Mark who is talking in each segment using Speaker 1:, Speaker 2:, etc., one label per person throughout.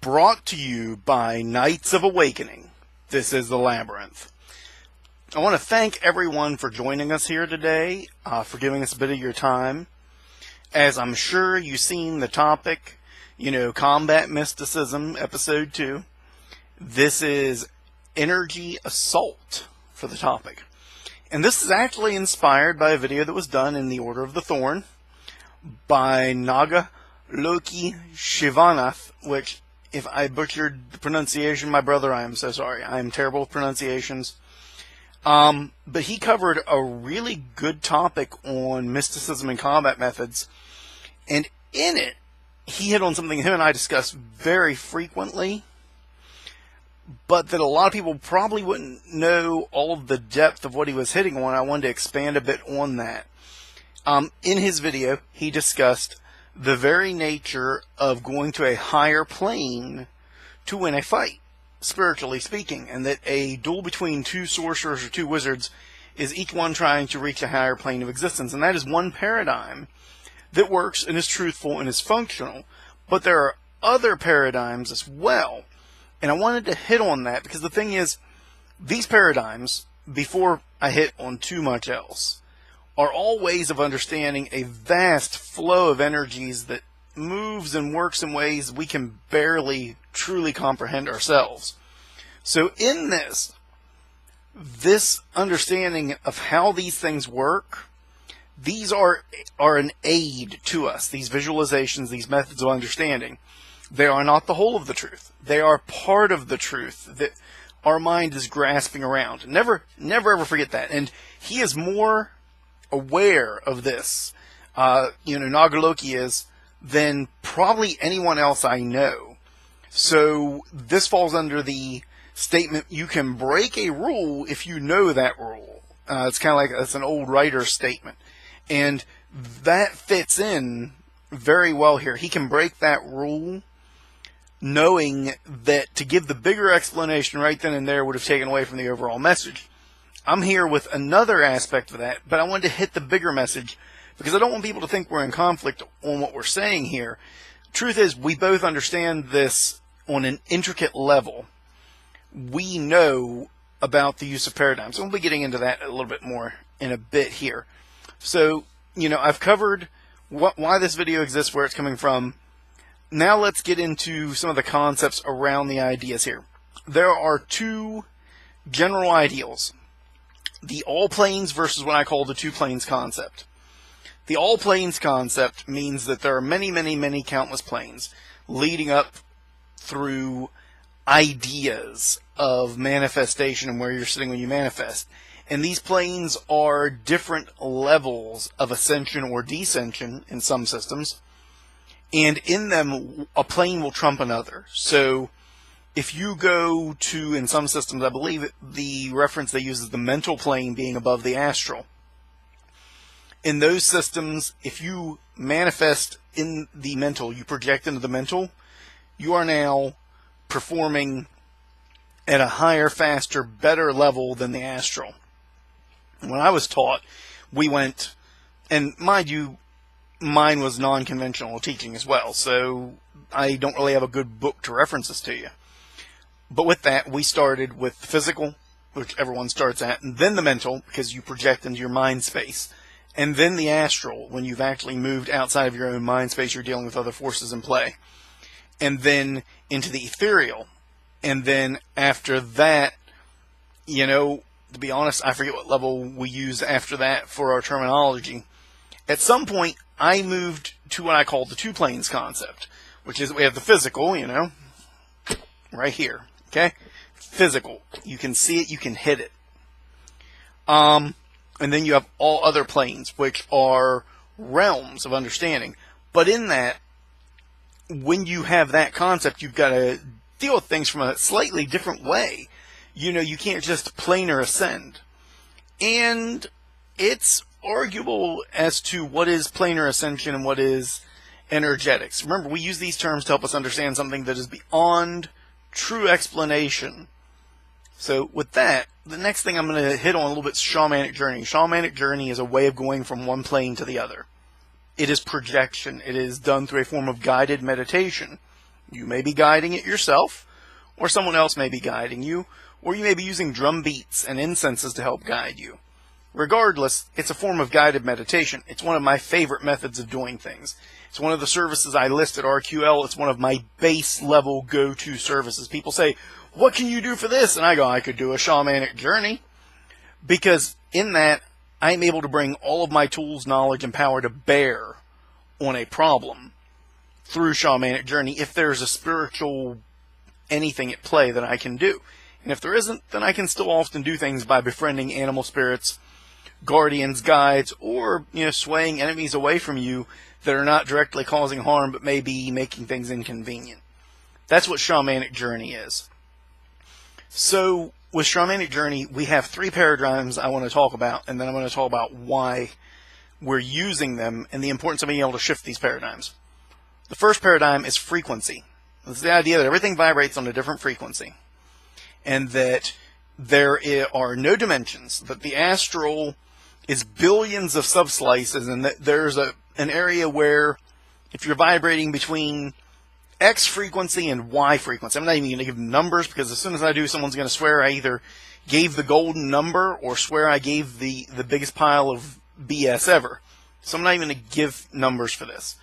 Speaker 1: brought to you by Knights of Awakening. This is the Labyrinth. I want to thank everyone for joining us here today, for giving us a bit of your time. As I'm sure you've seen the topic, Combat Mysticism, Episode 2. This is Energy Assault for the topic. And this is actually inspired by a video that was done in the Order of the Thorn by Naga Loki Shivanath, which, if I butchered the pronunciation, my brother, I am so sorry. I am terrible with pronunciations. But he covered a really good topic on mysticism and combat methods. And in it, he hit on something him and I discuss very frequently, but that a lot of people probably wouldn't know all of the depth of what he was hitting on. I wanted to expand a bit on that. In his video, he discussed the very nature of going to a higher plane to win a fight, spiritually speaking, and that a duel between two sorcerers or two wizards is each one trying to reach a higher plane of existence. And that is one paradigm that works and is truthful and is functional. But there are other paradigms as well. And I wanted to hit on that because the thing is, these paradigms, before I hit on too much else, are all ways of understanding a vast flow of energies that moves and works in ways we can barely truly comprehend ourselves. So in this understanding of how these things work, these are an aid to us. These visualizations, these methods of understanding, they are not the whole of the truth. They are part of the truth that our mind is grasping around. Never ever forget that. And he is more aware of this, Nagaloki is, than probably anyone else I know. So this falls under the statement, you can break a rule if you know that rule. It's kind of like, it's an old writer's statement. And that fits in very well here. He can break that rule knowing that to give the bigger explanation right then and there would have taken away from the overall message. I'm here with another aspect of that, but I wanted to hit the bigger message because I don't want people to think we're in conflict on what we're saying here. Truth is, we both understand this on an intricate level. We know about the use of paradigms. We'll be getting into that a little bit more in a bit here. So, I've covered why this video exists, where it's coming from. Now let's get into some of the concepts around the ideas here. There are two general ideals. The all planes versus what I call the two planes concept. The all planes concept means that there are many, many, many countless planes leading up through ideas of manifestation and where you're sitting when you manifest. And these planes are different levels of ascension or descension in some systems. And in them, a plane will trump another. So if you go to, in some systems, I believe the reference they use is the mental plane being above the astral. In those systems, if you manifest in the mental, you project into the mental, you are now performing at a higher, faster, better level than the astral. When I was taught, we went, and mind you, mine was non-conventional teaching as well, so I don't really have a good book to reference this to you. But with that, we started with the physical, which everyone starts at, and then the mental, because you project into your mind space, and then the astral, when you've actually moved outside of your own mind space, you're dealing with other forces in play, and then into the ethereal, and then after that, to be honest, I forget what level we use after that for our terminology. At some point, I moved to what I call the two planes concept, which is we have the physical, right here, okay? Physical. You can see it, you can hit it. And then you have all other planes, which are realms of understanding. But in that, when you have that concept, you've got to deal with things from a slightly different way. You can't just planar ascend. And it's arguable as to what is planar ascension and what is energetics. Remember, we use these terms to help us understand something that is beyond true explanation. So with that, the next thing I'm going to hit on a little bit is shamanic journey. Shamanic journey is a way of going from one plane to the other. It is projection. It is done through a form of guided meditation. You may be guiding it yourself, or someone else may be guiding you, or you may be using drum beats and incenses to help guide you. Regardless, it's a form of guided meditation. It's one of my favorite methods of doing things. It's one of the services I list at RQL. It's one of my base level go-to services. People say, what can you do for this? And I go, I could do a shamanic journey. Because in that, I'm able to bring all of my tools, knowledge, and power to bear on a problem through shamanic journey if there's a spiritual anything at play that I can do. And if there isn't, then I can still often do things by befriending animal spirits, guardians, guides, or, swaying enemies away from you that are not directly causing harm, but may be making things inconvenient. That's what shamanic journey is. So, with shamanic journey, we have 3 paradigms I want to talk about, and then I'm going to talk about why we're using them and the importance of being able to shift these paradigms. The first paradigm is frequency. It's the idea that everything vibrates on a different frequency, and that there are no dimensions, that the astral is billions of subslices, and that there's an area where if you're vibrating between X frequency and Y frequency, I'm not even going to give numbers, because as soon as I do, someone's going to swear I either gave the golden number or swear I gave the biggest pile of BS ever. So I'm not even going to give numbers for this.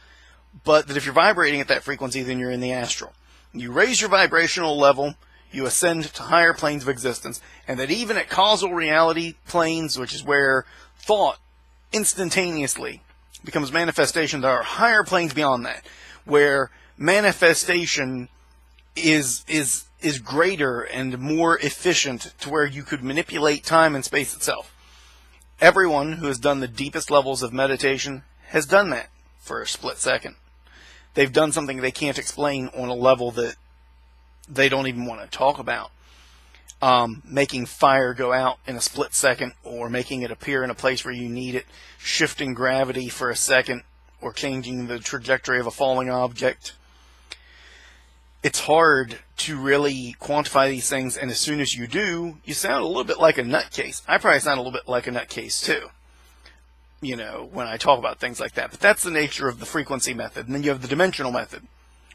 Speaker 1: But that if you're vibrating at that frequency, then you're in the astral. You raise your vibrational level, you ascend to higher planes of existence, and that even at causal reality planes, which is where thought instantaneously becomes manifestation, there are higher planes beyond that, where manifestation is greater and more efficient, to where you could manipulate time and space itself. Everyone who has done the deepest levels of meditation has done that for a split second. They've done something they can't explain on a level that they don't even want to talk about. Making fire go out in a split second, or making it appear in a place where you need it, shifting gravity for a second, or changing the trajectory of a falling object. It's hard to really quantify these things, and as soon as you do, you sound a little bit like a nutcase. I probably sound a little bit like a nutcase too, when I talk about things like that. But that's the nature of the frequency method. And then you have the dimensional method,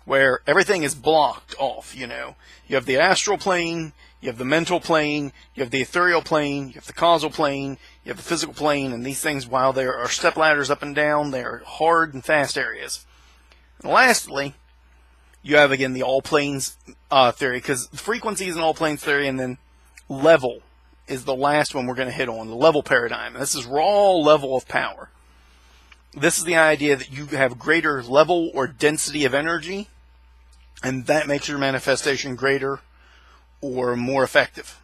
Speaker 1: where everything is blocked off, You have the astral plane, you have the mental plane, you have the ethereal plane, you have the causal plane, you have the physical plane, and these things, while there are step ladders up and down, they are hard and fast areas. And lastly, you have, again, the all planes theory, because frequency is an all planes theory, and then level is the last one we're going to hit on, the level paradigm. And this is raw level of power. This is the idea that you have greater level or density of energy, and that makes your manifestation greater or more effective.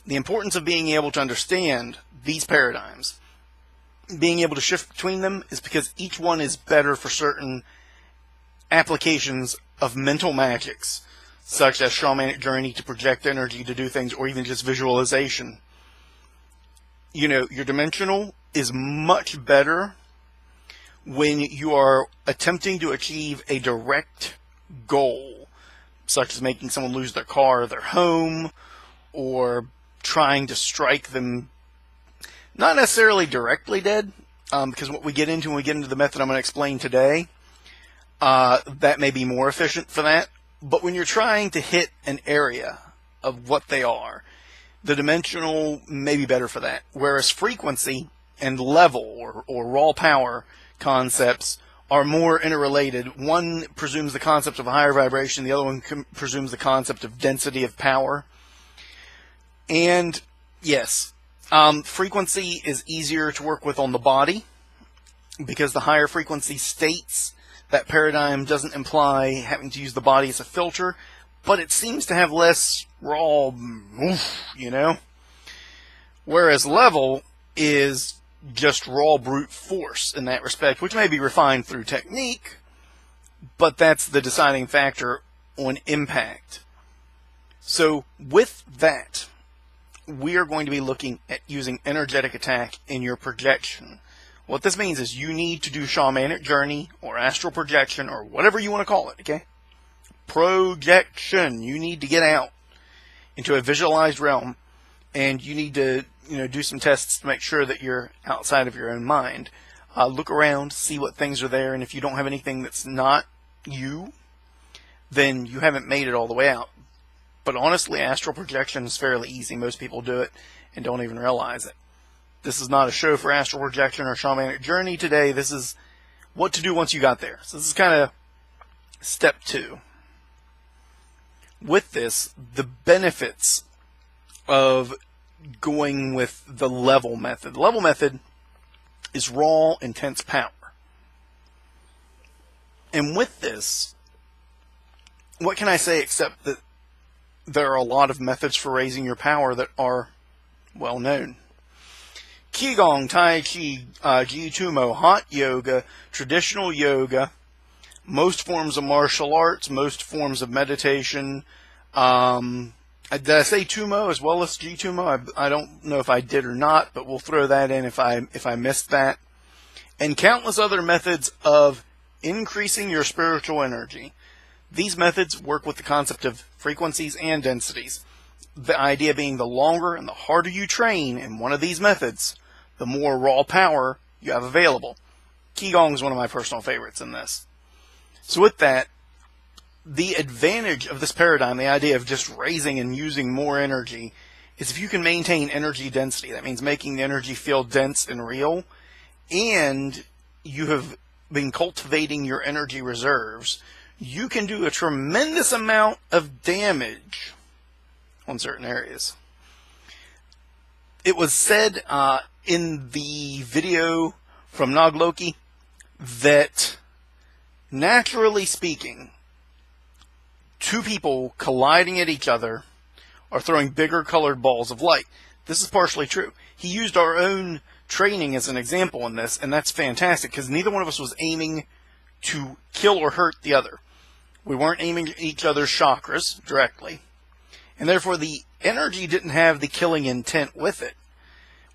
Speaker 1: The importance of being able to understand these paradigms, being able to shift between them, is because each one is better for certain applications of mental magics, such as shamanic journey to project energy to do things, or even just visualization. Your dimensional is much better when you are attempting to achieve a direct goal, such as making someone lose their car or their home, or trying to strike them, not necessarily directly dead, because what we get into when we get into the method I'm going to explain today, that may be more efficient for that. But when you're trying to hit an area of what they are, the dimensional may be better for that. Whereas frequency and level or raw power concepts are more interrelated. One presumes the concept of a higher vibration, the other one presumes the concept of density of power. And yes, frequency is easier to work with on the body, because the higher frequency states, that paradigm doesn't imply having to use the body as a filter, but it seems to have less raw oof, Whereas level is just raw brute force in that respect, which may be refined through technique, but that's the deciding factor on impact. So with that, we are going to be looking at using energetic attack in your projection. What this means is you need to do shamanic journey or astral projection or whatever you want to call it, okay? Projection. You need to get out into a visualized realm, and you need to, do some tests to make sure that you're outside of your own mind. Look around, see what things are there, and if you don't have anything that's not you, then you haven't made it all the way out. But honestly, astral projection is fairly easy. Most people do it and don't even realize it. This is not a show for astral projection or shamanic journey today. This is what to do once you got there. So this is kind of step 2. With this, the benefits of going with the level method. The level method is raw, intense power. And with this, what can I say except that there are a lot of methods for raising your power that are well known. Qigong, Tai Chi, Ji Tumo, hot yoga, traditional yoga, most forms of martial arts, most forms of meditation. Did I say Tumo as well as Ji Tumo? I don't know if I did or not, but we'll throw that in if I missed that. And countless other methods of increasing your spiritual energy. These methods work with the concept of frequencies and densities. The idea being the longer and the harder you train in one of these methods, the more raw power you have available. Qigong is one of my personal favorites in this. So with that, the advantage of this paradigm, the idea of just raising and using more energy, is if you can maintain energy density. That means making the energy feel dense and real, and you have been cultivating your energy reserves. You can do a tremendous amount of damage on certain areas. It was said in the video from Nog Loki that, naturally speaking, two people colliding at each other are throwing bigger colored balls of light. This is partially true. He used our own training as an example in this, and that's fantastic because neither one of us was aiming to kill or hurt the other. We weren't aiming at each other's chakras directly, and therefore the energy didn't have the killing intent with it.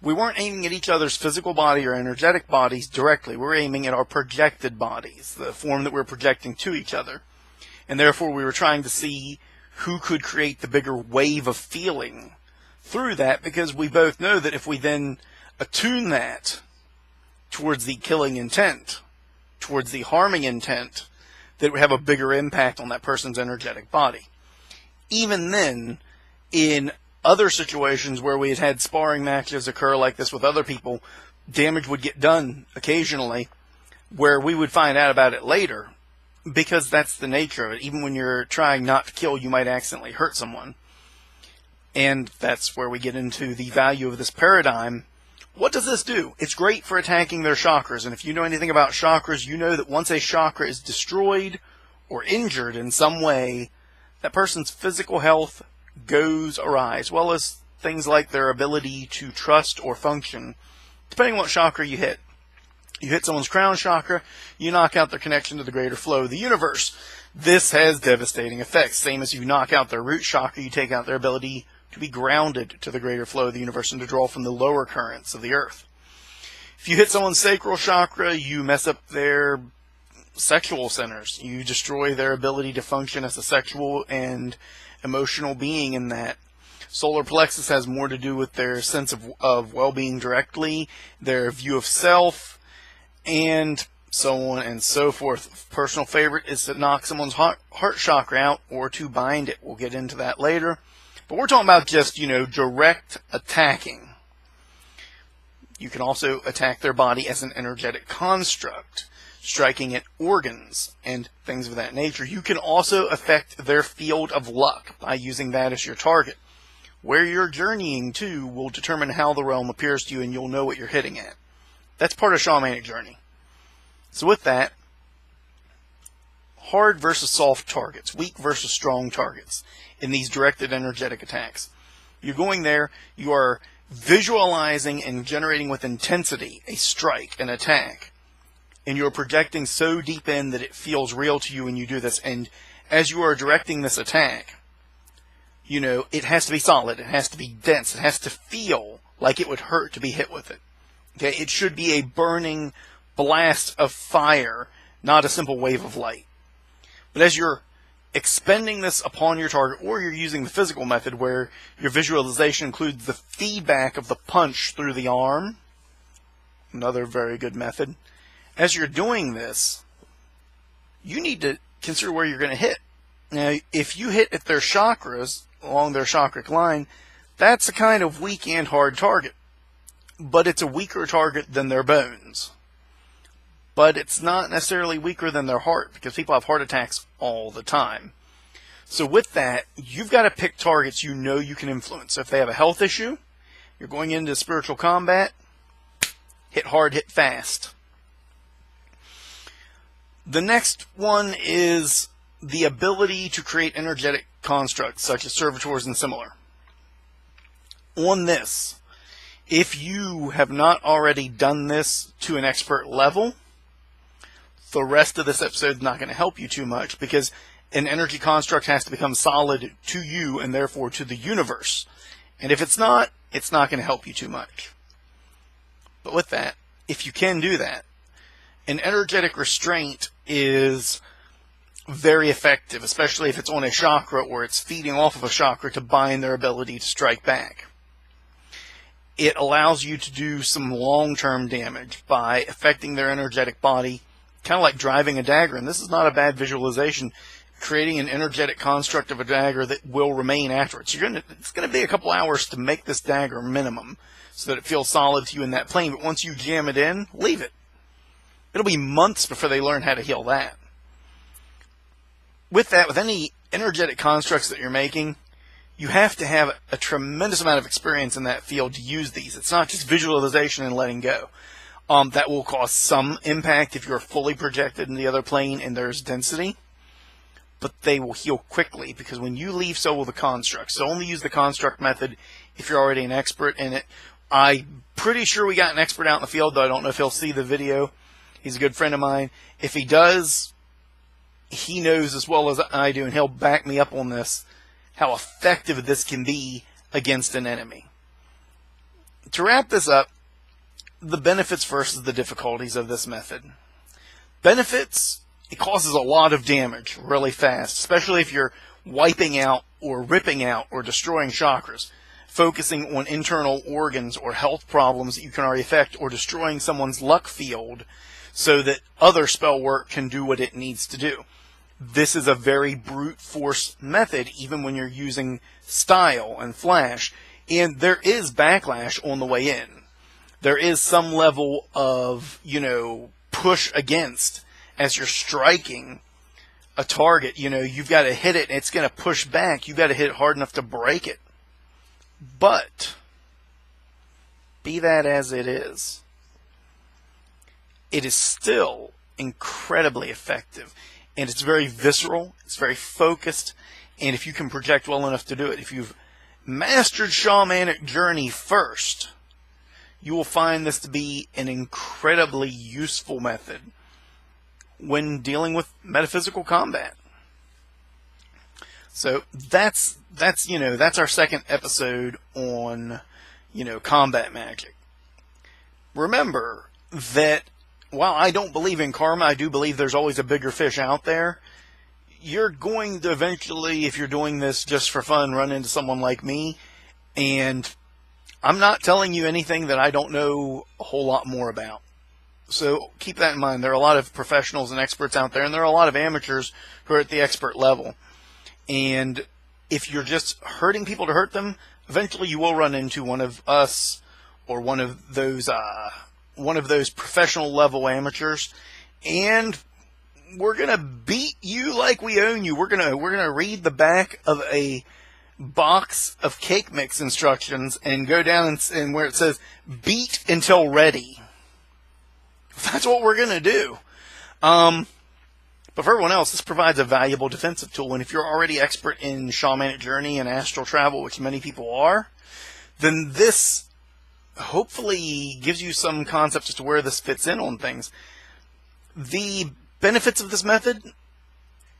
Speaker 1: We weren't aiming at each other's physical body or energetic bodies directly. We were aiming at our projected bodies, the form that we're projecting to each other. And therefore we were trying to see who could create the bigger wave of feeling through that, because we both know that if we then attune that towards the killing intent, towards the harming intent, that it would have a bigger impact on that person's energetic body. Even then, in other situations where we had had sparring matches occur like this with other people, damage would get done occasionally where we would find out about it later, because that's the nature of it. Even when you're trying not to kill, you might accidentally hurt someone. And that's where we get into the value of this paradigm. What does this do? It's great for attacking their chakras. And if you know anything about chakras, you know that once a chakra is destroyed or injured in some way, that person's physical health goes awry, as well as things like their ability to trust or function, depending on what chakra you hit. You hit someone's crown chakra, you knock out their connection to the greater flow of the universe. This has devastating effects. Same as you knock out their root chakra, you take out their ability to be grounded to the greater flow of the universe and to draw from the lower currents of the earth. If you hit someone's sacral chakra, you mess up their sexual centers. You destroy their ability to function as a sexual and emotional being in that. Solar plexus has more to do with their sense of well-being directly, their view of self, and so on and so forth. Personal favorite is to knock someone's heart chakra out or to bind it. We'll get into that later. But we're talking about just, direct attacking. You can also attack their body as an energetic construct, striking at organs and things of that nature. You can also affect their field of luck by using that as your target. Where you're journeying to will determine how the realm appears to you, and you'll know what you're hitting at. That's part of shamanic journey. So with that, hard versus soft targets, weak versus strong targets in these directed energetic attacks. You're going there, you are visualizing and generating with intensity a strike, an attack. And you're projecting so deep in that it feels real to you when you do this. And as you are directing this attack, it has to be solid, it has to be dense, it has to feel like it would hurt to be hit with it. Okay, it should be a burning blast of fire, not a simple wave of light. But as you're expending this upon your target, or you're using the physical method where your visualization includes the feedback of the punch through the arm, another very good method. As you're doing this, you need to consider where you're going to hit. Now, if you hit at their chakras, along their chakric line, that's a kind of weak and hard target. But it's a weaker target than their bones. But it's not necessarily weaker than their heart, because people have heart attacks all the time. So with that, you've got to pick targets you know you can influence. So if they have a health issue, you're going into spiritual combat, hit hard, hit fast. The next one is the ability to create energetic constructs, such as servitors and similar. On this, if you have not already done this to an expert level, the rest of this episode is not going to help you too much, because an energy construct has to become solid to you and therefore to the universe. And if it's not going to help you too much. But with that, if you can do that, an energetic restraint is very effective, especially if it's on a chakra or it's feeding off of a chakra to bind their ability to strike back. It allows you to do some long-term damage by affecting their energetic body, kind of like driving a dagger. And this is not a bad visualization, creating an energetic construct of a dagger that will remain afterwards. It's going to be a couple hours to make this dagger minimum so that it feels solid to you in that plane. But once you jam it in, leave it. It'll be months before they learn how to heal that. With that, with any energetic constructs that you're making, you have to have a tremendous amount of experience in that field to use these. It's not just visualization and letting go. That will cause some impact if you're fully projected in the other plane and there's density. But they will heal quickly, because when you leave so will the construct. So only use the construct method if you're already an expert in it. I'm pretty sure we got an expert out in the field, though I don't know if he'll see the video. He's a good friend of mine. If he does, he knows as well as I do, and he'll back me up on this, how effective this can be against an enemy. To wrap this up, the benefits versus the difficulties of this method. Benefits: it causes a lot of damage really fast, especially if you're wiping out or ripping out or destroying chakras, focusing on internal organs or health problems that you can already affect, or destroying someone's luck field so that other spell work can do what it needs to do. This is a very brute force method, even when you're using style and flash, and there is backlash on the way in. There is some level of, push against as you're striking a target. You've got to hit it, and it's going to push back. You've got to hit it hard enough to break it. But, be that as it is still incredibly effective. And it's very visceral, it's very focused, and if you can project well enough to do it, if you've mastered shamanic journey first, you will find this to be an incredibly useful method when dealing with metaphysical combat. So that's our second episode on, combat magic. Remember that while I don't believe in karma, I do believe there's always a bigger fish out there. You're going to eventually, if you're doing this just for fun, run into someone like me. And I'm not telling you anything that I don't know a whole lot more about. So keep that in mind. There are a lot of professionals and experts out there, and there are a lot of amateurs who are at the expert level. And if you're just hurting people to hurt them, eventually you will run into one of us or one of those professional level amateurs, and we're gonna beat you like we own you. We're gonna read the back of a box of cake mix instructions and go down and where it says beat until ready. That's what we're gonna do. But for everyone else, this provides a valuable defensive tool. And if you're already expert in shamanic journey and astral travel, which many people are, then this hopefully gives you some concept as to where this fits in on things. The benefits of this method,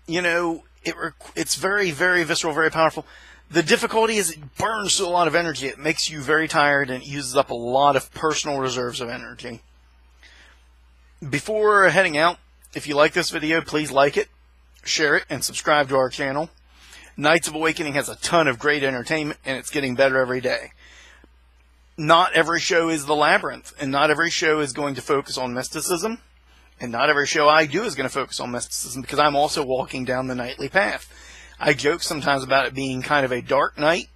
Speaker 1: it's very, very visceral, very powerful. The difficulty is it burns through a lot of energy. It makes you very tired, and it uses up a lot of personal reserves of energy. Before heading out, if you like this video, please like it, share it, and subscribe to our channel. Knights of Awakening has a ton of great entertainment, and it's getting better every day. Not every show is the Labyrinth, and not every show is going to focus on mysticism, and not every show I do is going to focus on mysticism, because I'm also walking down the knightly path. I joke sometimes about it being kind of a dark night,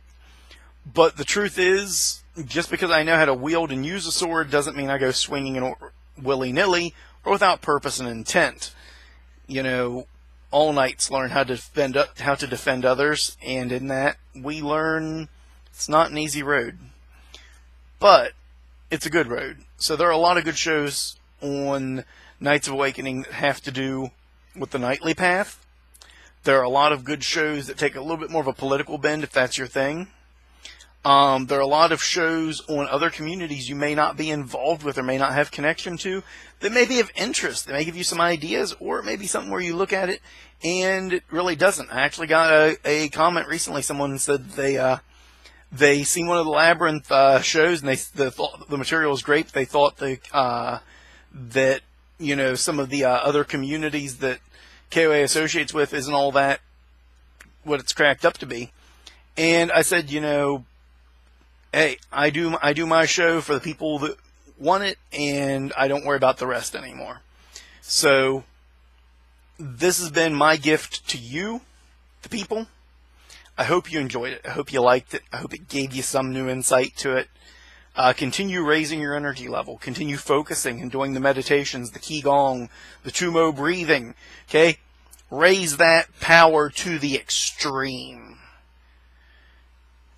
Speaker 1: but the truth is, just because I know how to wield and use a sword doesn't mean I go swinging it willy-nilly or without purpose and intent. All knights learn how to defend others, and in that we learn it's not an easy road, but it's a good road. So there are a lot of good shows on Knights of Awakening that have to do with the knightly path. There are a lot of good shows that take a little bit more of a political bend, if that's your thing. There are a lot of shows on other communities you may not be involved with or may not have connection to that may be of interest. They may give you some ideas, or it may be something where you look at it and it really doesn't. I actually got a comment recently. Someone said they seen one of the Labyrinth shows and they thought the material was great. They thought that some of the other communities that KOA associates with isn't all that what it's cracked up to be. And I said, hey, I do my show for the people that want it, and I don't worry about the rest anymore. So this has been my gift to you, the people. I hope you enjoyed it. I hope you liked it. I hope it gave you some new insight to it. Continue raising your energy level. Continue focusing and doing the meditations, the Qigong, the Tumo breathing. Okay? Raise that power to the extreme.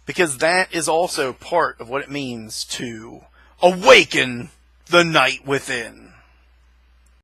Speaker 1: Because that is also part of what it means to awaken the night within.